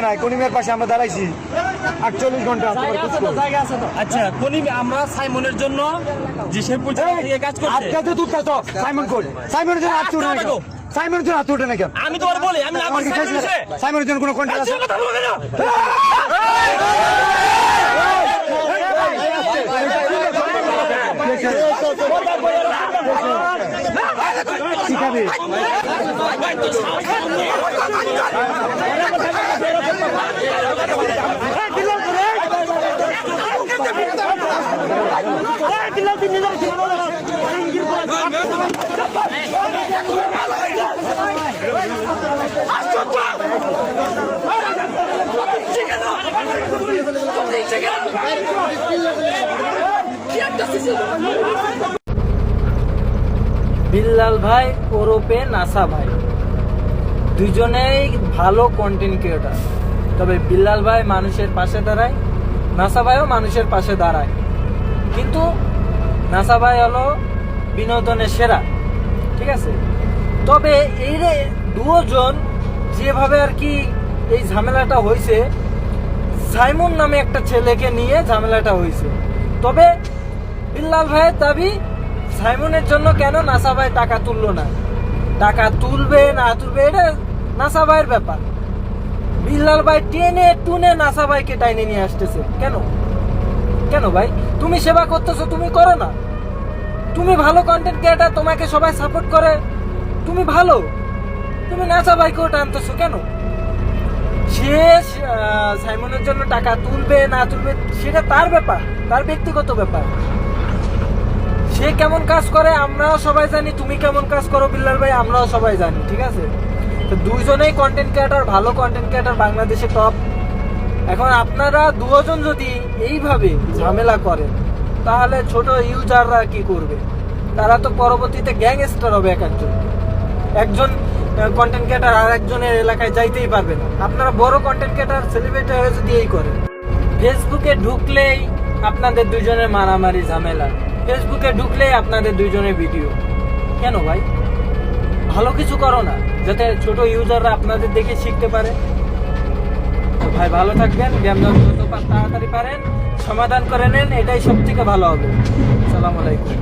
আসে নাই, কনিমের পাশে আমরা দাঁড়াইছি 48 ঘন্টা। আচ্ছা কনিম আমরা সাইমনের জন্য যে সে কাজ করছে আজকে তুই কাজ সাইমন কোড, সাইমনের জন্য হাত উঠে না কেন? সাইমনের জন্য হাত উঠে না কেন? আমি তোমার বলি আমি আমার কি সাইমনের জন্য কোনো কন্ট্যাক্ট আছে? শিখাবে বিল্লাল ভাই ওরফে নাসা ভাই দুজনেই ভালো কন্টেন্ট ক্রিয়েটার। তবে বিল্লাল ভাই মানুষের পাশে দাঁড়ায়, নাসা ভাইও মানুষের পাশে দাঁড়ায়, কিন্তু নাসা ভাই হলো বিনোদনের সেরা, ঠিক আছে। তবে এই দুজন যেভাবে আর কি এই ঝামেলাটা হয়েছে, সাইমন নামে একটা ছেলেকে নিয়ে ঝামেলাটা হয়েছে। তবে বিল্লাল ভাইয়ের দাবি সাইমনের জন্য কেন নাসা ভাই টাকা তুললো না, টাকা তুলবে না তুলবে এটা নাসা ভাইয়ের ব্যাপার। বিল্লাল ভাই টেনে টুনে নাসা ভাইকে টাইনে নিয়ে আসতেছে কেন? কেন ভাই, তুমি সেবা করতেছো, তুমি করো না? তুমি ভালো কন্টেন্ট ক্রিয়েটার, তোমাকে সবাই সাপোর্ট করে, তুমি ভালো, তুমি নাসা ভাইকেও টানতেছো কেন? সে সাইমনের জন্য টাকা তুলবে না তুলবে সেটা তার ব্যাপার, তার ব্যক্তিগত ব্যাপার। সে কেমন কাজ করে আমরাও সবাই জানি, তুমি কেমন কাজ করো বিল্লাল ভাই আমরাও সবাই জানি, ঠিক আছে। তো দুইজনেই কন্টেন্ট ক্রিয়েটার, ভালো কন্টেন্ট ক্রিয়েটার, বাংলাদেশে টপ। এখন আপনারা দুজন যদি এইভাবে ঝামেলা করেন তাহলে ছোট ইউজাররা কি করবে? তারা তো পরবর্তীতে গ্যাংস্টার হবে। একজন কন্টেন্ট ক্রিয়েটার আর একজনের এলাকায় যাইতেই পারবে না। আপনারা বড় কন্টেন্ট ক্রিয়েটার সেলিব্রিটি হয়ে যদি এই করেন, ফেসবুকে ঢুকলেই আপনাদের দুজনের মারামারি ঝামেলা, ফেসবুকে ঢুকলেই আপনাদের দুইজনের ভিডিও, কেন ভাই? ভালো কিছু করো না যাতে ছোট ইউজাররা আপনাদের দেখে শিখতে পারে। তো ভাই ভালো থাকবেন, যত তাড়াতাড়ি পারেন সমাধান করে নেন, এটাই সব থেকে ভালো হবে। আসসালামু আলাইকুম।